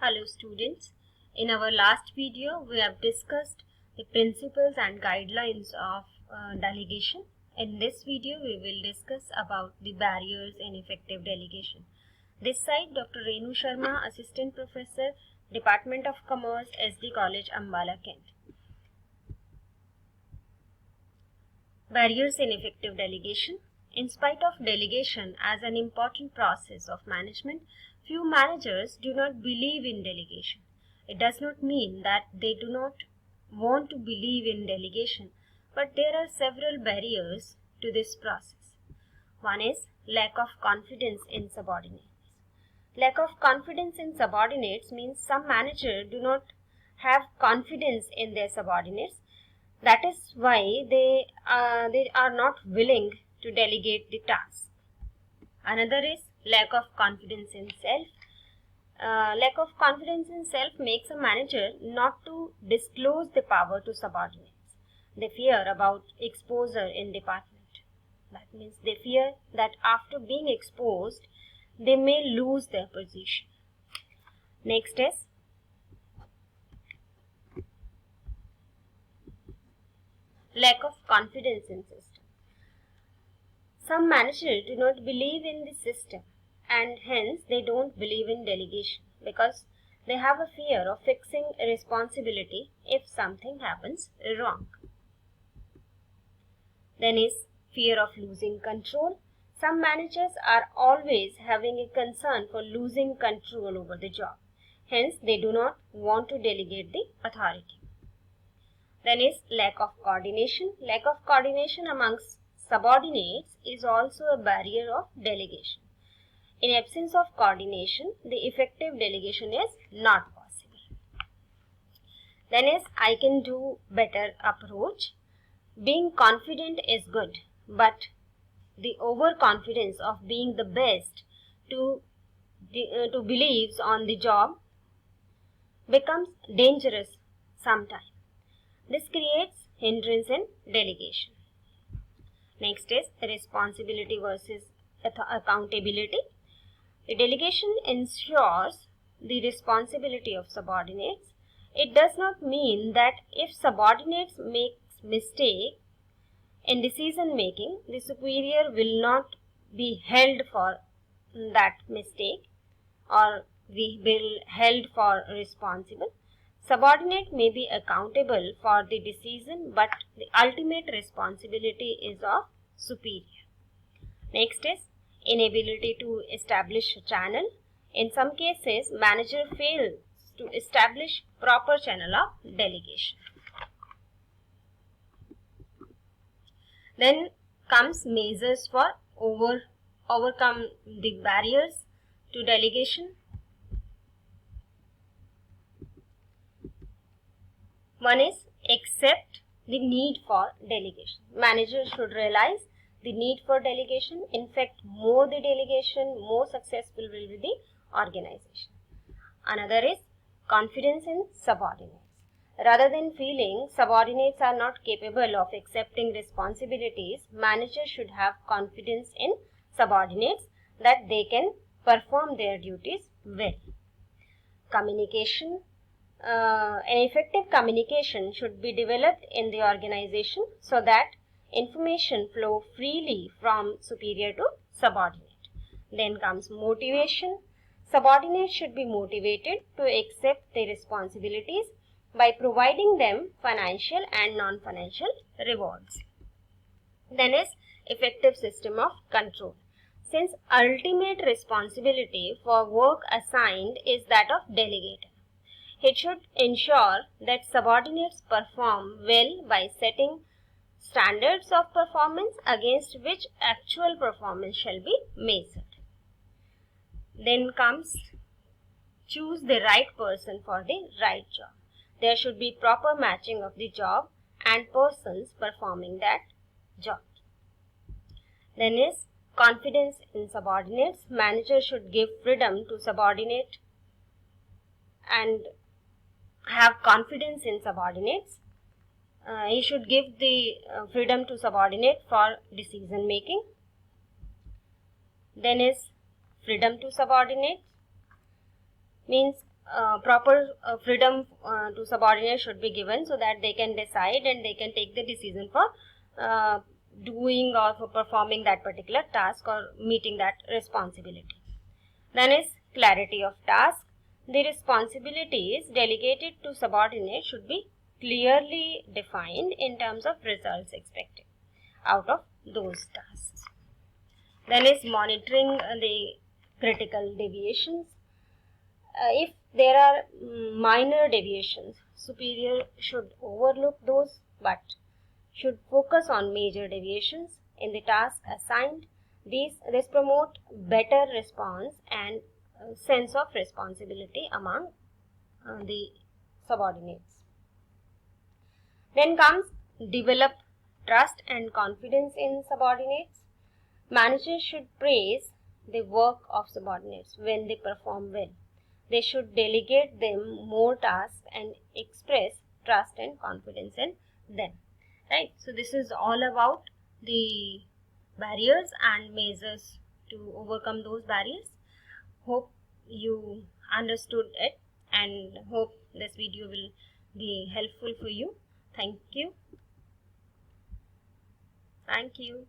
Hello students, in our last video we have discussed the principles and guidelines of delegation. In this video we will discuss about the barriers in effective delegation. This side Dr. Renu Sharma, Assistant Professor, Department of Commerce, SD College, Ambala, Kent. Barriers in effective delegation. In spite of delegation as an important process of management, few managers do not believe in delegation. It does not mean that they do not want to believe in delegation, but there are several barriers to this process. One is lack of confidence in subordinates. Lack of confidence in subordinates means some managers do not have confidence in their subordinates. That is why they are not willing to delegate the task. Another is lack of confidence in self. Lack of confidence in self makes a manager not to disclose the power to subordinates. They fear about exposure in department. That means they fear that after being exposed, they may lose their position. Next is lack of confidence in system. Some managers do not believe in the system and hence they don't believe in delegation because they have a fear of fixing a responsibility if something happens wrong. Then is fear of losing control. Some managers are always having a concern for losing control over the job. Hence they do not want to delegate the authority. Then is lack of coordination. Lack of coordination amongst subordinates is also a barrier of delegation. In absence of coordination, the effective delegation is not possible. Then is I can do better approach. Being confident is good, but the overconfidence of being the best to believes on the job becomes dangerous sometimes. This creates hindrance in delegation. Next is responsibility versus accountability. The delegation ensures the responsibility of subordinates. It does not mean that if subordinates make mistake in decision making, the superior will not be held for that mistake or we will held for responsible. Subordinate may be accountable for the decision, but the ultimate responsibility is of superior. Next is inability to establish a channel. In some cases, manager fails to establish proper channel of delegation. Then comes measures for overcome the barriers to delegation. One is accept the need for delegation. Managers should realize the need for delegation. In fact, more the delegation, more successful will be the organization. Another is confidence in subordinates. Rather than feeling subordinates are not capable of accepting responsibilities, managers should have confidence in subordinates that they can perform their duties well. Communication. An effective communication should be developed in the organization so that information flow freely from superior to subordinate. Then comes motivation. Subordinates should be motivated to accept their responsibilities by providing them financial and non-financial rewards. Then is effective system of control. Since ultimate responsibility for work assigned is that of delegator, it should ensure that subordinates perform well by setting standards of performance against which actual performance shall be measured. Then comes choose the right person for the right job. There should be proper matching of the job and persons performing that job. Then is confidence in subordinates. Manager should give freedom to subordinate and have confidence in subordinates. He should give the freedom to subordinate for decision making. Then is freedom to subordinate means proper freedom to subordinates should be given so that they can decide and they can take the decision for doing or for performing that particular task or meeting that responsibility. Then is clarity of task. The responsibilities delegated to subordinates should be clearly defined in terms of results expected out of those tasks. Then is monitoring the critical deviations. If there are minor deviations, superior should overlook those but should focus on major deviations in the task assigned. This promote better response and sense of responsibility among the subordinates. Then comes develop trust and confidence in subordinates. Managers should praise the work of subordinates when they perform well. They should delegate them more tasks and express trust and confidence in them. Right. So this is all about the barriers and measures to overcome those barriers. Hope you understood it and hope this video will be helpful for you. Thank you. Thank you.